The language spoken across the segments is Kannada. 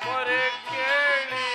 ಮೊರೆ ಕೇಳಿ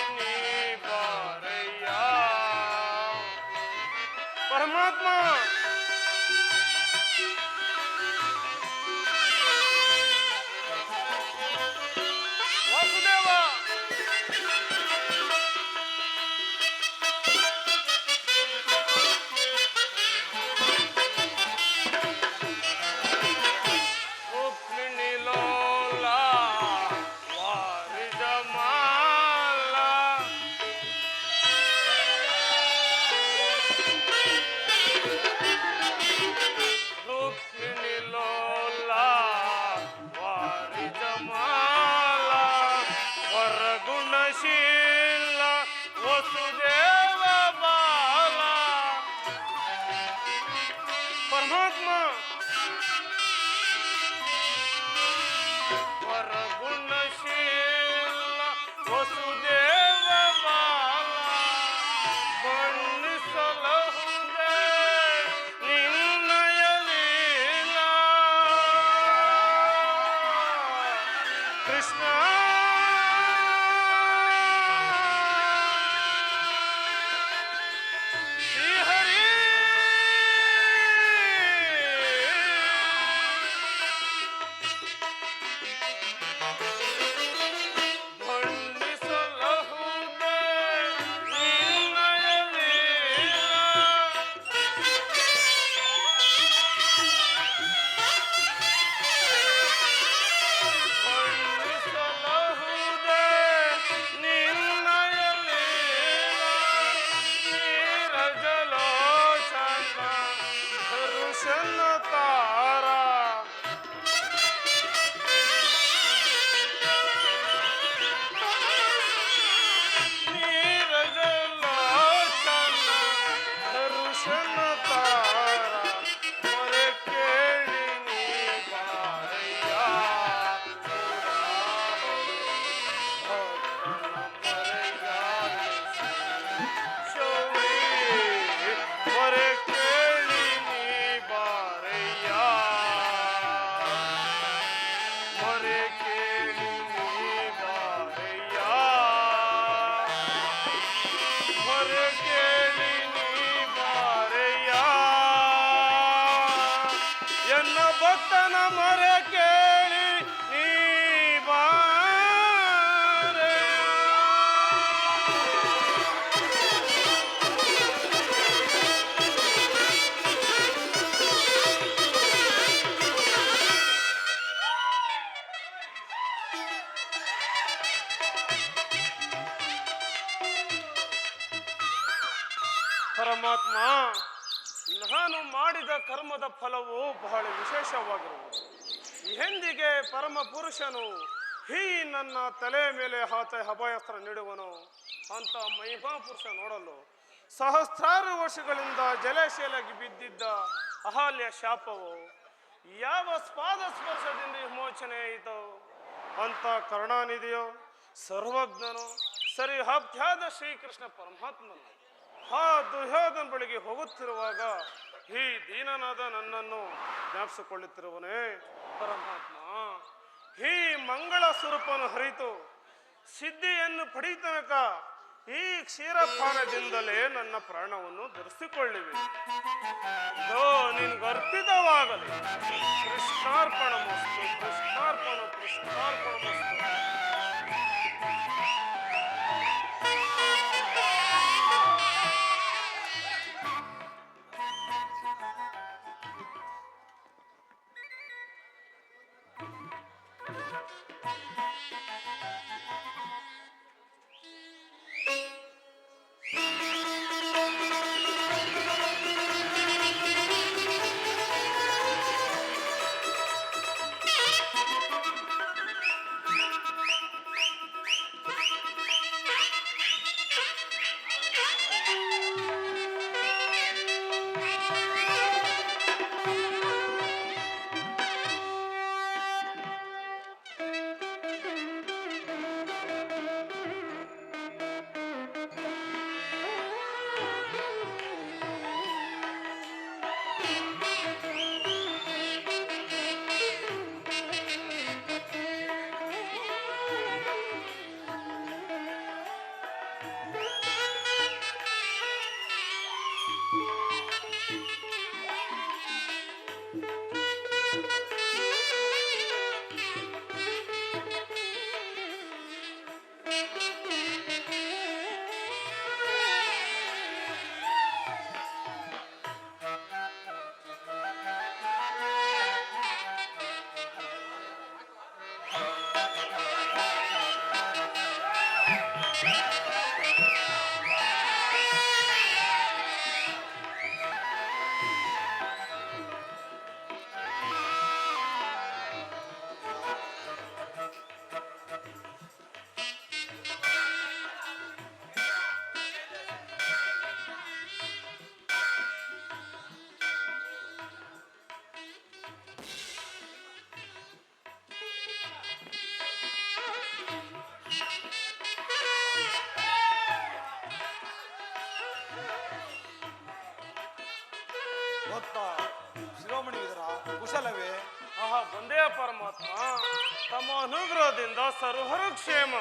ಪರಮಾತ್ಮ, ನಾನು ಮಾಡಿದ ಕರ್ಮದ ಫಲವು ಬಹಳ ವಿಶೇಷವಾಗಿರುವುದು. ಎಂದಿಗೆ ಪರಮ ಪುರುಷನು ಈ ನನ್ನ ತಲೆ ಮೇಲೆ ಅಭಯಸ್ತ್ರ ನೀಡುವನು ಅಂತ ಮಹಿಮಾ ಪುರುಷ ನೋಡಲು ಸಹಸ್ರಾರು ವರ್ಷಗಳಿಂದ ಜಲಶೀಲಗೆ ಬಿದ್ದಿದ್ದ ಅಹಲ್ಯ ಶಾಪವು ಯಾವ ಪಾದ ಸ್ಪರ್ಶದಿಂದ ವಿಮೋಚನೆ ಆಯಿತು ಅಂತ ಕರುಣಾನಿಧಿಯೋ ಸರ್ವಜ್ಞನು ಸರಿ ಹಬ್ಯಾದ ಶ್ರೀಕೃಷ್ಣ ಪರಮಾತ್ಮನು ಆ ದುರ್ಯೋಧನ ಬಳಿಗೆ ಹೋಗುತ್ತಿರುವಾಗ ಈ ದೀನನಾದ ನನ್ನನ್ನು ಜ್ಞಾಪಿಸಿಕೊಳ್ಳುತ್ತಿರುವನೇ. ಪರಮಾತ್ಮ, ಈ ಮಂಗಳ ಸ್ವರೂಪವನ್ನು ಹರಿತು ಸಿದ್ಧಿಯನ್ನು ಪಡೆಯತನಕ ಈ ಕ್ಷೀರಪಾನದಿಂದಲೇ ನನ್ನ ಪ್ರಾಣವನ್ನು ಧರಿಸಿಕೊಳ್ಳಿವೆ. ನಿನ್ಗರ್ಪಿತವಾಗಲಿ. ಕೃಷ್ಣಾರ್ಪಣ ಮಸ್ತು, ಕೃಷ್ಣಾರ್ಪಣ, ಕೃಷ್ಣಾರ್ಪಣ ಮಸ್ತು. ಶಿರೋಮಣಿ ವಿದುರ, ಕುಶಲವೇ? ಬಂದೇ ಪರಮಾತ್ಮ, ತಮ್ಮ ಅನುಗ್ರಹದಿಂದ ಸರ್ವರು ಕ್ಷೇಮ.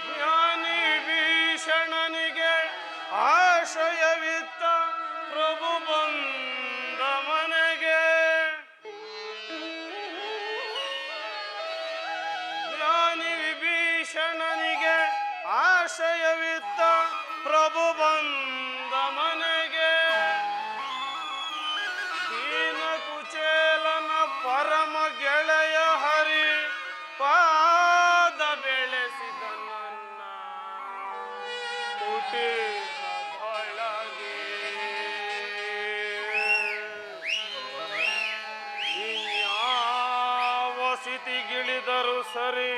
ಜ್ಞಾನಿ ಭೀಷಣನಿಗೆ ಆಶ್ರಯವಿತ್ತ ಪ್ರಭು ಬಂದ ಮನೆಗೆ. ಜ್ಞಾನಿ ವಿಭೀಷಣನಿಗೆ ಆಶ್ರಯವಿತ್ತ ಪ್ರಭು ಬಂದ ಮನೆಗೆ. ದೀನ ಕುಚೇಲನ ಪರಮ ಗೆಳೆಯ ಹರಿ ಪಾದ ಬೆಳೆಸಿದ ನನ್ನ ಕುಟೀರದೊಳಗೆ. ಇನ್ಯಾವ ಸ್ಥಿತಿಗಿಳಿದರು ಸರಿ,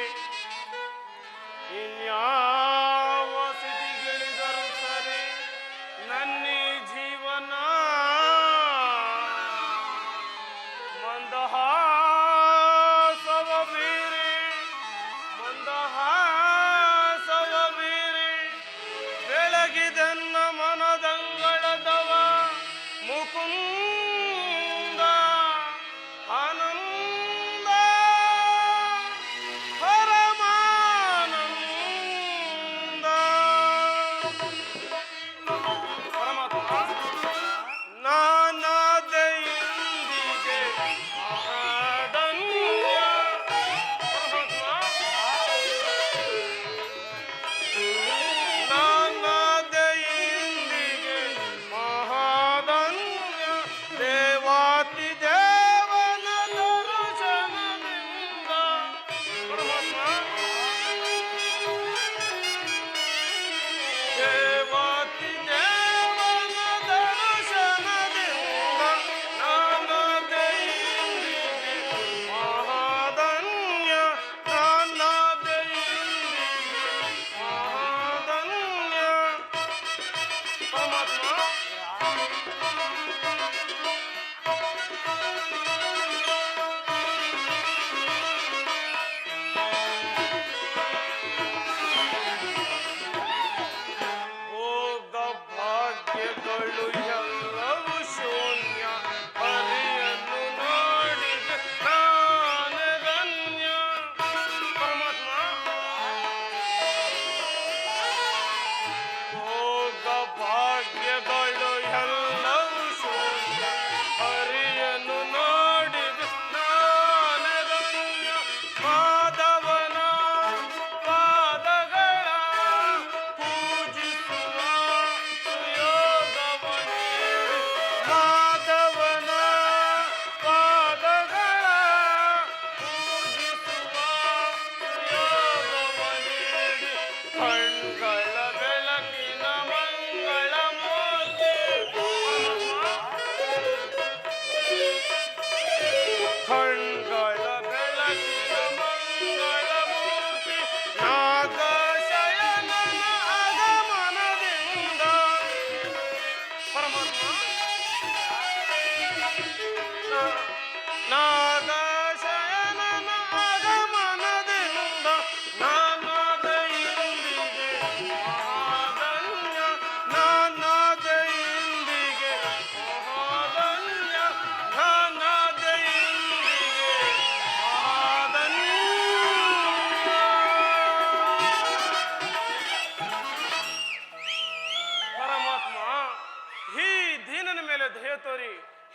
ಇನ್ಯಾವ ಸ್ಥಿತಿಗಿಳಿದರು ಸರಿ, ನನ್ನಿ ಜೀವನ ಮಂದಹಾಸವ ಬೀರಿ, ಮಂದಹಾಸವ ಬೀರಿ ಬೆಳಗಿದೆನ್ನ ಮನದಂಗಳದವ ಮುಕುಂದ ಆನಂದ ಪರಮ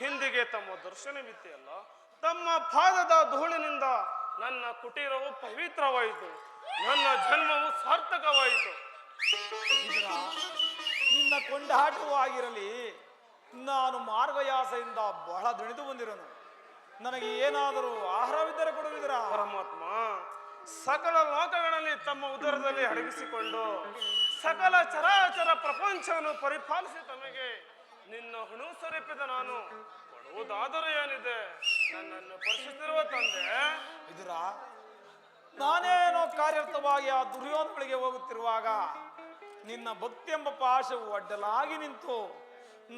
ಹಿಂದಿಗೆ ತಮ್ಮ ದರ್ಶನವಿತ್ತೆಯಲ್ಲ, ತಮ್ಮ ಪಾದದ ಧೂಳಿನಿಂದ ನನ್ನ ಕುಟೀರವು ಪವಿತ್ರವಾಯಿತು, ನನ್ನ ಜನ್ಮವು ಸಾರ್ಥಕವಾಯಿತು. ಇದರ ನಿನ್ನ ಕೊಂಡಾಟವೂ ಆಗಿರಲಿ, ನಾನು ಮಾರ್ಗಯಾಸೆಯಿಂದ ಬಹಳ ದಣಿದು ಬಂದಿರೋನು. ನನಗೆ ಏನಾದರೂ ಆಹಾರವಿದ್ದರೆ ಕೊಡುವಿದರ? ಪರಮಾತ್ಮ ಸಕಲ ಲೋಕಗಳಲ್ಲಿ ತಮ್ಮ ಉದರದಲ್ಲಿ ಅಡಗಿಸಿಕೊಂಡು ಸಕಲ ಚರಾಚರ ಪ್ರಪಂಚವನ್ನು ಪರಿಪಾಲಿಸಿ ತಮಗೆ ನಿನ್ನ ಹುಣು ಸರಿಪಿದ ನಾನು ಕೊಡುವುದಾದರೂ ಏನಿದೆ, ನನ್ನನ್ನು ಪರಿಶುದ್ಧಿರುವ ತಂದೆ. ಇದರ ನಾನೇನೋ ಕಾರ್ಯಾರ್ಥವಾಗಿ ಆ ದುರ್ಯೋಧನಗಳಿಗೆ ಹೋಗುತ್ತಿರುವಾಗ ನಿನ್ನ ಭಕ್ತಿ ಎಂಬ ಪಾಶವು ಅಡ್ಡಲಾಗಿ ನಿಂತು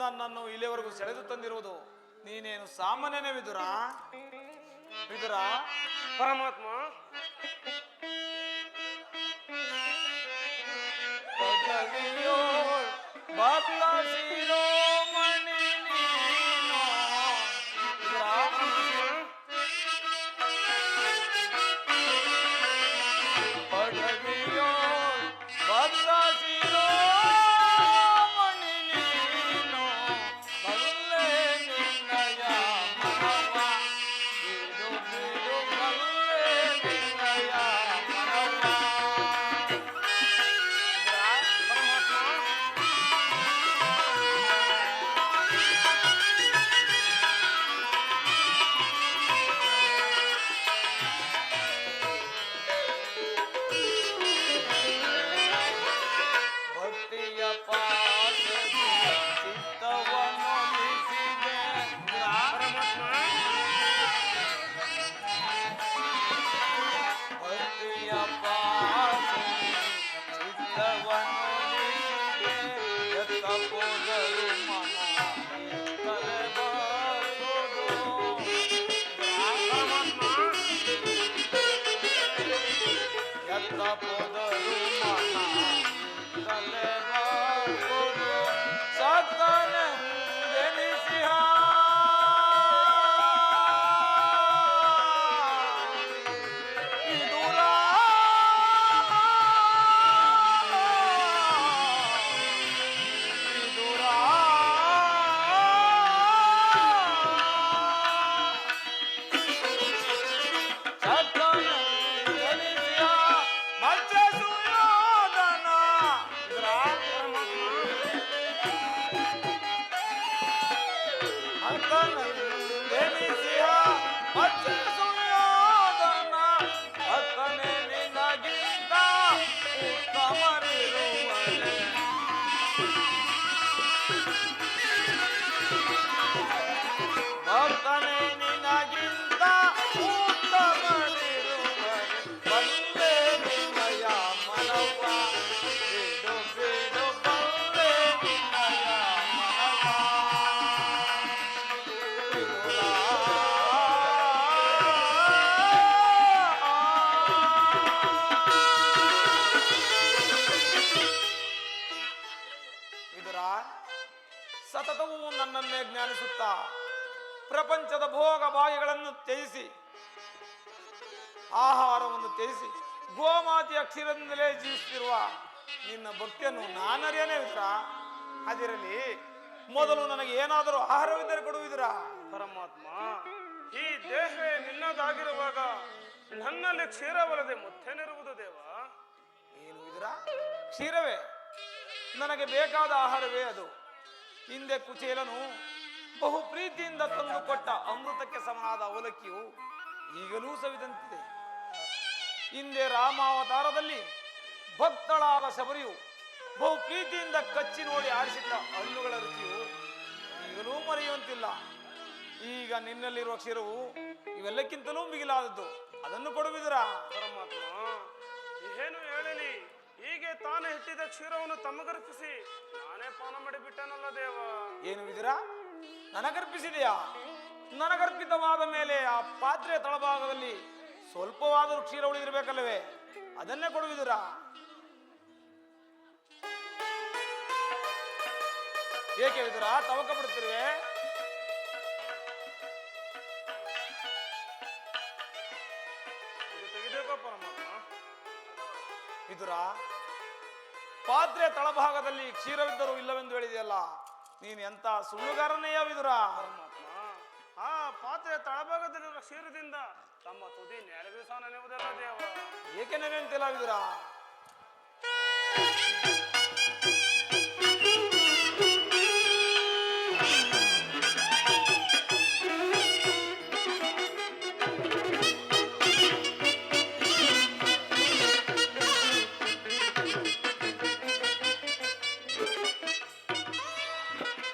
ನನ್ನನ್ನು ಇಲ್ಲಿವರೆಗೂ ಸೆಳೆದು ತಂದಿರುವುದು ನೀನೇನು ಸಾಮಾನ್ಯನೇ ವಿದುರ? ವಿದುರ ಪರಮಾತ್ಮ ಭಕ್ತ ಶಿರೋಮಣಿ ನೀನು. ವಿದುರ ಪದವಿಯೋ ಭಕ್ತ ಶಿರೋಮಣಿ ನೀನು. ಬಲ್ಲೆ ನಿನ್ನಯ ಮನವ ಬಿಡು ಬಿಡು, ಬಲ್ಲೆ ನಿನ್ನಯ ಮನವ. ಭಕ್ತಿಯ ಪಾಶದಿ ಚಿತ್ತವನ್ನು ನಿಲ್ಲಿಸಿದೆ. ಭಕ್ತಿಯ ಪಾಶದಿ ಚಿತ್ತವನ್ನು ನಿಲ್ಲಿಸಿದೆ. ಎತ್ತ ಹೋದರು ಮನ ತಲೆ ಬಾರುವುದು. ಎತ್ತ ಹೋದರು ಮನ ತಲೆ ಬಾರುವುದು. ಸತ್ತನೆಂದೆನಿಸಿಹ ವಿದುರ. ವಿದುರ ಸತ್ತನೆಂದೆನಿಸಿಹ ಮಚ್ಚ ಸುಯೋಧನ. ಅಕ್ಕನೆನಿಸಿಹ ಮಚ್ಚ ಸುಯೋಧನ. ಅಕ್ಕನೆ ನಿನಗಿಂತ ಉತ್ತಮರಿರುವರೆ. ಭಕ್ತನೇ ನಿನಗಿಂತ ಉತ್ತಮರಿರುವರೆ. ಬಲ್ಲೆ ನಿನ್ನಯ ಮನವ ಬಿಡು ಬಿಡು, ಬಲ್ಲೆ ನಿನ್ನಯ ಮನವ. ವಿದುರ ವಿದುರ ಸತತವೂ ನನ್ನನ್ನೇ ಜ್ಞಾನಿಸುತ್ತಾ ಪ್ರಪಂಚದ ಭೋಗ ಭಾಗ್ಯಗಳನ್ನು ತ್ಯಜಿಸಿ, ಆಹಾರವನ್ನು ತ್ಯಜಿಸಿ ಗೋಮಾತೆಯ ಕ್ಷೀರದಿಂದಲೇ ಜೀವಿಸುತ್ತಿರುವ ನಿನ್ನ ಭಕ್ತಿಯನ್ನು ನಾನರಿಯನೇ ವಿದುರ. ಅದಿರಲಿ, ಮೊದಲು ನನಗೆ ಏನಾದರೂ ಆಹಾರವಿದ್ದರೆ ಕೊಡುವಿದುರ? ಪರಮಾತ್ಮ ಈ ದೇಹವೇ ನಿನ್ನದಾಗಿರುವಾಗ ನನ್ನಲ್ಲಿ ಕ್ಷೀರವಲ್ಲದೆ ಮುತ್ತೇನಿರುವುದು ದೇವ. ಏನು ವಿದುರ? ಕ್ಷೀರವೇ ನನಗೆ ಬೇಕಾದ ಆಹಾರವೇ ಅದು. ಹಿಂದೆ ಕುಚೇಲನು ಬಹು ಪ್ರೀತಿಯಿಂದ ತಂದು ಕೊಟ್ಟ ಅಮೃತಕ್ಕೆ ಸಮನಾದ ಅವಲಕ್ಕಿಯು ಈಗಲೂ ಸವಿದಂತಿದೆ. ಹಿಂದೆ ರಾಮಾವತಾರದಲ್ಲಿ ಭಕ್ತಳಾದ ಶಬರಿಯು ಬಹು ಪ್ರೀತಿಯಿಂದ ಕಚ್ಚಿ ನೋಡಿ ಆರಿಸಿದ್ದ ಹಣ್ಣುಗಳ ರುಚಿಯು ಈಗಲೂ ಮರೆಯುವಂತಿಲ್ಲ. ಈಗ ನಿನ್ನಲ್ಲಿರುವ ಕ್ಷೀರವು ಇವೆಲ್ಲಕ್ಕಿಂತಲೂ ಮಿಗಿಲಾದದ್ದು, ಅದನ್ನು ಕೊಡುವಿದುರ? ಪರಮಾತ್ಮ ಏನು ಹೇಳಲಿ, ಹೀಗೆ ತಾನೇ ಹಿಟ್ಟಿದ ಕ್ಷೀರವನ್ನು ತಮಗರ್ಪಿಸಿ ನಾನೇ ಪಾನ ಮಾಡಿಬಿಟ್ಟನಲ್ಲ ದೇವ. ಏನು ವಿದುರ? ನನಗರ್ಪಿಸಿದೆಯಾ? ನನಗರ್ಪಿತವಾದ ಮೇಲೆ ಆ ಪಾತ್ರೆಯ ತಳಭಾಗದಲ್ಲಿ ಸ್ವಲ್ಪವಾದರೂ ಕ್ಷೀರ ಉಳಿದಿರಬೇಕಲ್ಲವೇ? ಅದನ್ನೇ ಕೊಡುವಿದುರ? ಏಕೆ ವಿದುರ ತವಕ ಪಡುತ್ತಿರುವೆ? ಇದು ತೆಗೆದೇಕೋ ಪರಮಾತ್ಮ. ವಿದುರ, ಪಾತ್ರೆ ತಳಭಾಗದಲ್ಲಿ ಕ್ಷೀರವಿದ್ದರೂ ಇಲ್ಲವೆಂದು ಹೇಳಿದೆಯಲ್ಲ, ನೀನು ಎಂತ ಸುಳ್ಳುಗಾರನೆಯ ವಿದುರ? ಪರಮಾತ್ಮ ಪಾತ್ರೆಯ ತಳಭಾಗದಲ್ಲಿರುವ ಕ್ಷೀರದಿಂದ ತಮ್ಮ ತುದಿ ನೆರವೇರಿಸನೆಂಬುದಲ್ಲ ದೇವ. ಏಕೆ ನೆನೆಯಂತಿಲ್ಲ ವಿದುರ?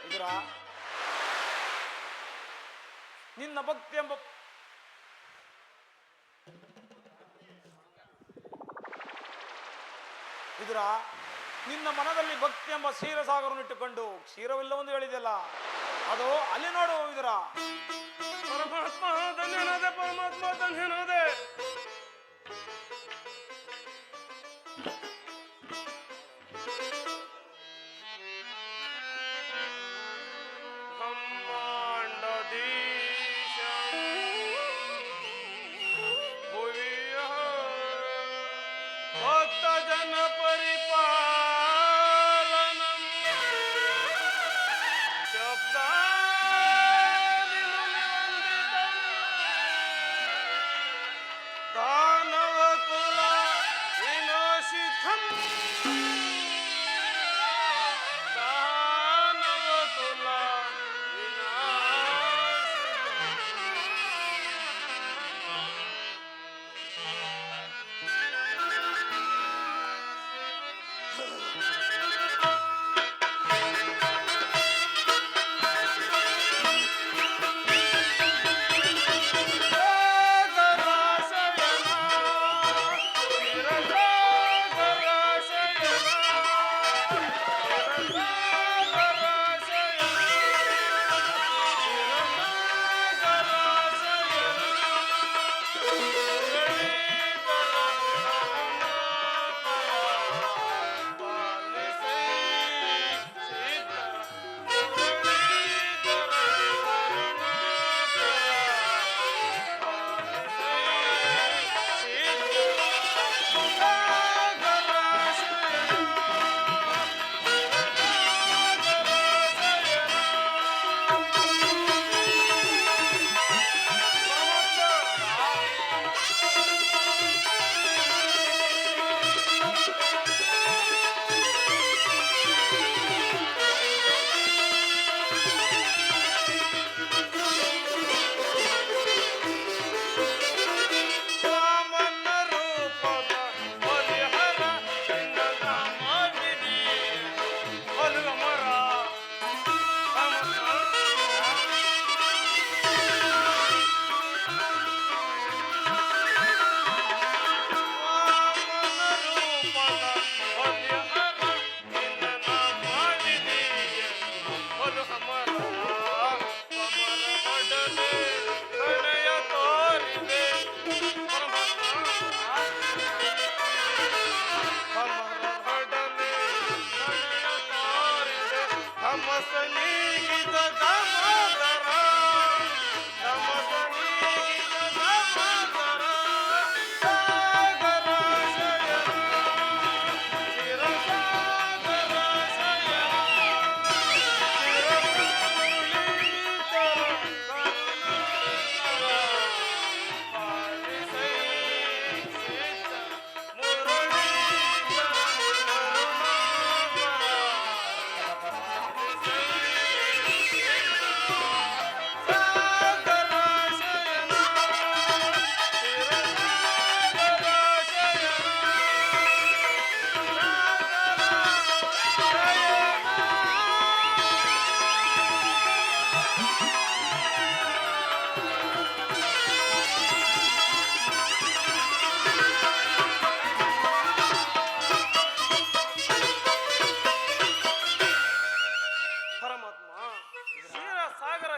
ವಿದುರ, ನಿನ್ನ ಭಕ್ತಿ ಎಂಬ ವಿದುರ, ನಿನ್ನ ಮನದಲ್ಲಿ ಭಕ್ತಿ ಎಂಬ ಕ್ಷೀರಸಾಗರವನ್ನು ಇಟ್ಟುಕೊಂಡು ಕ್ಷೀರವಿಲ್ಲವೆಂದು ಹೇಳಿದೆಯಲ್ಲ, ಅದು ಅಲ್ಲಿ ನೋಡು ವಿದುರ. ಪರಮಾತ್ಮ ಧನ್ಯನಾದೆ, ಪರಮಾತ್ಮ ಧನ್ಯನಾದೆ.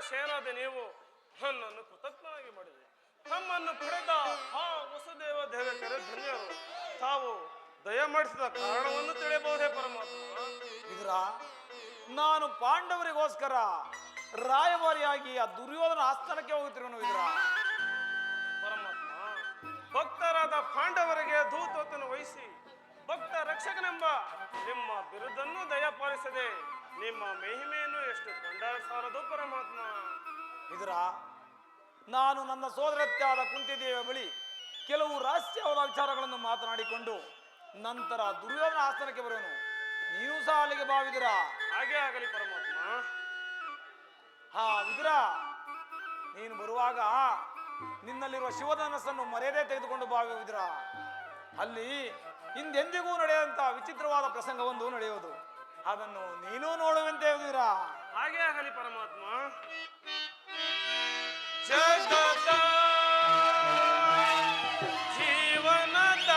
ಶೇನಾದ ನೀವು ನನ್ನನ್ನು ಕೃತಜ್ಞನಾಗಿ ಮಾಡಿದೆ. ನಮ್ಮನ್ನು ಪಡೆದ ಆ ವಸುದೇವ ದೇವಕರು ಧನ್ಯರು. ತಾವು ದಯ ಮಾಡಿಸಿದ ಕಾರಣವನ್ನು ತಿಳಿಯಬಹುದೇ ಪರಮಾತ್ಮ? ಇದರ ನಾನು ಪಾಂಡವರಿಗೋಸ್ಕರ ರಾಯಭಾರಿಯಾಗಿ ಆ ದುರ್ಯೋಧನ ಆಸ್ಥಾನಕ್ಕೆ ಹೋಗುತ್ತಿರುವನು. ಇದರ ಪರಮಾತ್ಮ, ಭಕ್ತರಾದ ಪಾಂಡವರಿಗೆ ದೂತವನ್ನು ವಹಿಸಿ ಭಕ್ತ ರಕ್ಷಕನೆಂಬ ನಿಮ್ಮ ಬಿರುದನ್ನು ದಯಪಾಲಿಸದೆ ನಿಮ್ಮ ಮಹಿಮೆಯನ್ನು ಎಷ್ಟು ಕೊಂಡಾಡಸಾರದು ಪರಮಾತ್ಮ. ಇದರ ನಾನು ನನ್ನ ಸೋದರತ್ಯಾದ ಕುಂತಿದೇವಿಯ ಬಳಿ ಕೆಲವು ರಹಸ್ಯವಾದ ವಿಚಾರಗಳನ್ನು ಮಾತನಾಡಿಕೊಂಡು ನಂತರ ದುರ್ಯೋಧನ ಆಸ್ಥಾನಕ್ಕೆ ಬರುವನು. ನೀವು ಸಹ ಅಲ್ಲಿಗೆ ಭಾವಿದಿರಾ? ಹಾಗೆ ಆಗಲಿ ಪರಮಾತ್ಮ. ಹಾ ವಿದುರ, ನೀನು ಬರುವಾಗ ನಿನ್ನಲ್ಲಿರುವ ಶಿವಧನಸ್ಸನ್ನು ಮರ್ಯಾದೆ ತೆಗೆದುಕೊಂಡು ಭಾವಿವಿದುರ. ಅಲ್ಲಿ ಹಿಂದೆಂದಿಗೂ ನಡೆಯುವಂತ ವಿಚಿತ್ರವಾದ ಪ್ರಸಂಗವೊಂದು ನಡೆಯುವುದು, ಅದನ್ನು ನೀನು ನೋಡುವಂತೆ ವಿದುರ. ಹಾಗೆ ಆಗಲಿ ಪರಮಾತ್ಮ. ಜಗದ ಜೀವನದ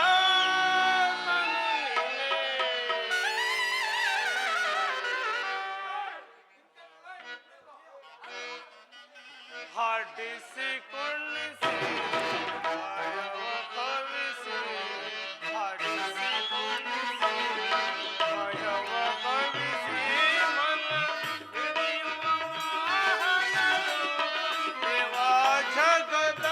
ಹಾಡಿಸಿ ಕೊಂಡಿಸಿ ಕಾಯವ ಕವಿಸಿ, ಹಾಡಿಸಿ ಕೊಂಡಿಸಿ ಕಾಯವ ಕವಿಸಿ, ಮನ ಹಿಡಿಯುವ ವಾಹನರು ದೇವ ಜಗದ.